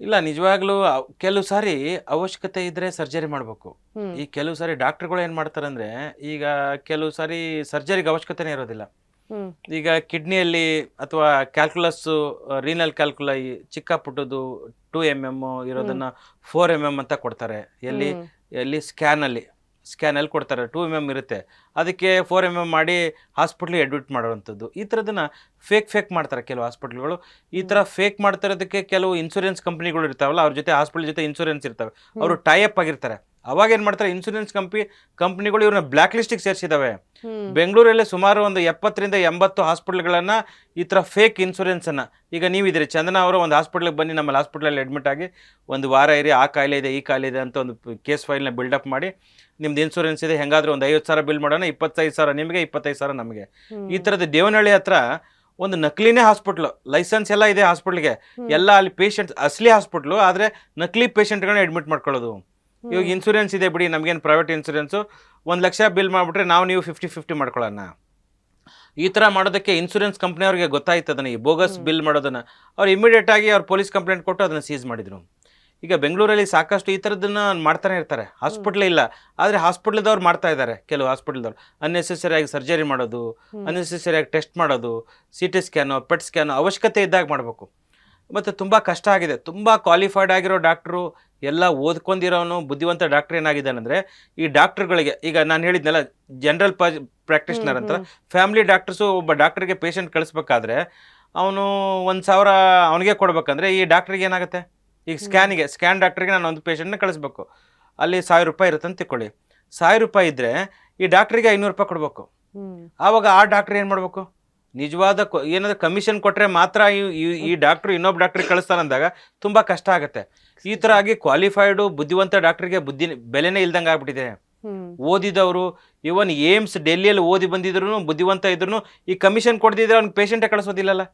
ಇಲ್ಲ ನಿಜವಾಗ್ಲೂ ಕೆಲವು ಸಾರಿ ಅವಶ್ಯಕತೆ ಇದ್ರೆ ಸರ್ಜರಿ ಮಾಡಬೇಕು. ಹ್ಮ್ ಈ ಕೆಲವು ಸಾರಿ ಡಾಕ್ಟರ್ಗಳು ಏನು ಮಾಡ್ತಾರಂದ್ರೆ, ಈಗ ಕೆಲವು ಸಾರಿ ಸರ್ಜರಿಗೆ ಅವಶ್ಯಕತೆನೇ ಇರೋದಿಲ್ಲ. ಹ್ಮ್ ಈಗ ಕಿಡ್ನಿಯಲ್ಲಿ ಅಥವಾ ಕ್ಯಾಲ್ಕುಲಸ್ಸು, ರೀನಲ್ ಕ್ಯಾಲ್ಕುಲೈ ಚಿಕ್ಕ ಪುಟ್ಟದು 2 mm ಇರೋದನ್ನ 4 mm ಅಂತ ಕೊಡ್ತಾರೆ. ಎಲ್ಲಿ ಹ್ಮ್ ಎಲ್ಲಿ ಸ್ಕ್ಯಾನಲ್ಲಿ ಕೊಡ್ತಾರೆ. 2 mm ಇರುತ್ತೆ, ಅದಕ್ಕೆ 4 mm ಮಾಡಿ ಹಾಸ್ಪಿಟ್ಲಿಗೆ ಅಡ್ಮಿಟ್ ಮಾಡುವಂಥದ್ದು. ಈ ಥರದನ್ನ ಫೇಕ್ ಮಾಡ್ತಾರೆ ಕೆಲವು ಹಾಸ್ಪಿಟ್ಲ್ಗಳು. ಈ ಥರ ಫೇಕ್ ಮಾಡ್ತಿರೋದಕ್ಕೆ ಕೆಲವು ಇನ್ಶೂರೆನ್ಸ್ ಕಂಪ್ನಿಗಳು ಇರ್ತಾವಲ್ಲ, ಅವ್ರ ಜೊತೆ ಹಾಸ್ಪಿಟಲ್ ಜೊತೆ ಇನ್ಶೂರೆನ್ಸ್ ಇರ್ತವೆ, ಅವರು ಟೈ ಅಪ್ ಆಗಿರ್ತಾರೆ. ಅವಾಗ ಏನು ಮಾಡ್ತಾರೆ, ಇನ್ಶೂರೆನ್ಸ್ ಕಂಪ್ನಿಗಳು ಇವ್ರನ್ನ ಬ್ಲ್ಯಾಕ್ ಲಿಸ್ಟಿಗೆ ಸೇರಿಸಿದಾವೆ. ಬೆಂಗಳೂರಲ್ಲಿ ಸುಮಾರು ಒಂದು 70ರಿಂದ 80 ಹಾಸ್ಪಿಟ್ಲ್ಗಳನ್ನು ಈ ಥರ ಫೇಕ್ ಇನ್ಶೂರೆನ್ಸನ್ನು, ಈಗ ನೀವಿದ್ದೀರಿ ಚಂದನ ಅವರು ಒಂದು ಹಾಸ್ಪಿಟ್ಲಿಗೆ ಬನ್ನಿ, ನಮ್ಮಲ್ಲಿ ಹಾಸ್ಪಿಟ್ಲಲ್ಲಿ ಅಡ್ಮಿಟ್ ಆಗಿ ಒಂದು ವಾರ ಇರಿ, ಆ ಕಾಯಿಲೆ ಇದೆ ಈ ಕಾಯಿಲೆ ಇದೆ ಅಂತ ಒಂದು ಕೇಸ್ ಫೈಲ್ನ ಬಿಲ್ಡಪ್ ಮಾಡಿ, ನಿಮ್ದು ಇನ್ಶೂರೆನ್ಸ್ ಇದೆ ಹೆಂಗಾದ್ರೂ ಒಂದು 50,000 ಬಿಲ್ ಮಾಡೋಣ, 25,000 ನಿಮಗೆ 25,000 ನಮಗೆ. ಈ ಥರದ್ದು ದೇವನಹಳ್ಳಿ ಹತ್ರ ಒಂದು ನಕಲಿನೇ ಹಾಸ್ಪಿಟ್ಲು, ಲೈಸೆನ್ಸ್ ಎಲ್ಲ ಇದೆ ಹಾಸ್ಪಿಟ್ಲಿಗೆ, ಎಲ್ಲ ಅಲ್ಲಿ ಪೇಷಂಟ್ಸ್ ಅಸಲಿ ಹಾಸ್ಪಿಟ್ಲು, ಆದರೆ ನಕಲಿ ಪೇಷಂಟ್ಗಳನ್ನ ಅಡ್ಮಿಟ್ ಮಾಡ್ಕೊಳ್ಳೋದು. ಇವಾಗ ಇನ್ಶೂರೆನ್ಸ್ ಇದೆ ಬಿಡಿ, ನಮಗೇನು ಪ್ರೈವೇಟ್ ಇನ್ಶೂರೆನ್ಸು, 1 ಲಕ್ಷ ಬಿಲ್ ಮಾಡಿಬಿಟ್ರೆ ನೀವು 50-50 ಮಾಡ್ಕೊಳ್ಳೋಣ. ಈ ಥರ ಮಾಡೋದಕ್ಕೆ ಇನ್ಶೂರೆನ್ಸ್ ಕಂಪ್ನಿಯವ್ರಿಗೆ ಗೊತ್ತಾಯ್ತು ಅದನ್ನು, ಈ ಬೋಗಸ್ ಬಿಲ್ ಮಾಡೋದನ್ನು. ಅವ್ರು ಇಮಿಡಿಯೇಟಾಗಿ ಅವ್ರು ಪೊಲೀಸ್ ಕಂಪ್ಲೇಂಟ್ ಕೊಟ್ಟು ಅದನ್ನು ಸೀಸ್ ಮಾಡಿದರು. ಈಗ ಬೆಂಗಳೂರಲ್ಲಿ ಸಾಕಷ್ಟು ಈ ಥರದ್ದನ್ನು ಮಾಡ್ತಾನೆ ಇರ್ತಾರೆ. ಹಾಸ್ಪಿಟ್ಲೇ ಇಲ್ಲ, ಆದರೆ ಹಾಸ್ಪಿಟ್ಲದವ್ರು ಮಾಡ್ತಾ ಇದ್ದಾರೆ. ಕೆಲವು ಹಾಸ್ಪಿಟ್ಲದವ್ರು ಅನ್ನೆಸೆಸರಿಯಾಗಿ ಸರ್ಜರಿ ಮಾಡೋದು, ಅನ್ನೆಸೆಸರಿಯಾಗಿ ಟೆಸ್ಟ್ ಮಾಡೋದು, CT ಸ್ಕ್ಯಾನು, PET ಸ್ಕ್ಯಾನು ಅವಶ್ಯಕತೆ ಇದ್ದಾಗ ಮಾಡಬೇಕು. ಮತ್ತು ತುಂಬ ಕಷ್ಟ ಆಗಿದೆ. ತುಂಬ ಕ್ವಾಲಿಫೈಡ್ ಆಗಿರೋ ಡಾಕ್ಟ್ರು, ಎಲ್ಲ ಓದ್ಕೊಂಡಿರೋನು ಬುದ್ಧಿವಂತ ಡಾಕ್ಟ್ರ್ ಏನಾಗಿದ್ದಾನಂದರೆ, ಈ ಡಾಕ್ಟ್ರುಗಳಿಗೆ ಈಗ ನಾನು ಹೇಳಿದ್ನಲ್ಲ ಜನರಲ್ ಪ್ರಾಕ್ಟಿಷನರ್ ಅಂತ, ಫ್ಯಾಮಿಲಿ ಡಾಕ್ಟರ್ಸು ಒಬ್ಬ ಡಾಕ್ಟ್ರಿಗೆ ಪೇಷಂಟ್ ಕಳಿಸ್ಬೇಕಾದ್ರೆ ಅವನು 1,000 ಅವನಿಗೆ ಕೊಡ್ಬೇಕಂದ್ರೆ, ಈ ಡಾಕ್ಟ್ರಿಗೆ ಏನಾಗುತ್ತೆ, ಈಗ ಸ್ಕ್ಯಾನ್ ಡಾಕ್ಟ್ರಿಗೆ ನಾನು ಒಂದು ಪೇಷಂಟ್ನ ಕಳಿಸ್ಬೇಕು, ಅಲ್ಲಿ 1,000 ರೂಪಾಯಿ ಇರುತ್ತೆ ಅಂತ ತಿಳ್ಕೊಳ್ಳಿ. 1,000 ರೂಪಾಯಿ ಇದ್ದರೆ ಈ ಡಾಕ್ಟ್ರಿಗೆ 500 ರೂಪಾಯಿ ಕೊಡಬೇಕು. ಆವಾಗ ಆ ಡಾಕ್ಟ್ರ್ ಏನು ಮಾಡಬೇಕು, ನಿಜವಾದ ಏನಾದರೂ ಕಮಿಷನ್ ಕೊಟ್ಟರೆ ಮಾತ್ರ ಈ ಡಾಕ್ಟ್ರು ಇನ್ನೊಬ್ಬ ಡಾಕ್ಟ್ರಿಗೆ ಕಳಿಸ್ತಾರಂದಾಗ ತುಂಬ ಕಷ್ಟ ಆಗುತ್ತೆ. ಈ ಥರ ಆಗಿ ಕ್ವಾಲಿಫೈಡು ಬುದ್ಧಿವಂತ ಡಾಕ್ಟ್ರಿಗೆ ಬೆಲೆನೇ ಇಲ್ದಂಗೆ ಆಗ್ಬಿಟ್ಟಿದೆ. ಓದಿದವರು ಇವನ್ ಏಮ್ಸ್ ಡೆಲ್ಲಿಯಲ್ಲಿ ಓದಿ ಬಂದಿದ್ರು, ಬುದ್ಧಿವಂತ ಇದ್ರು, ಈ ಕಮಿಷನ್ ಕೊಡ್ದಿದ್ರೆ ಅವ್ನಿಗೆ ಪೇಷಂಟೇ ಕಳಿಸೋದಿಲ್ಲಲ್ಲ.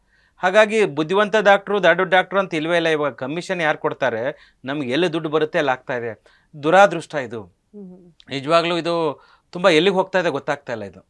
ಹಾಗಾಗಿ ಬುದ್ಧಿವಂತ ಡಾಕ್ಟ್ರು ದೊಡ್ಡ ಡಾಕ್ಟ್ರು ಅಂತ ಇಲ್ವೇ ಇಲ್ಲ. ಇವಾಗ ಕಮಿಷನ್ ಯಾರು ಕೊಡ್ತಾರೆ, ನಮ್ಗೆ ಎಲ್ಲಿ ದುಡ್ಡು ಬರುತ್ತೆ ಅಲ್ಲಿ ಆಗ್ತಾ ಇದೆ. ದುರಾದೃಷ್ಟ ಇದು. ನಿಜವಾಗ್ಲೂ ಇದು ತುಂಬ ಎಲ್ಲಿಗೆ ಹೋಗ್ತಾ ಇದೆ ಗೊತ್ತಾಗ್ತಾ ಇಲ್ಲ ಇದು.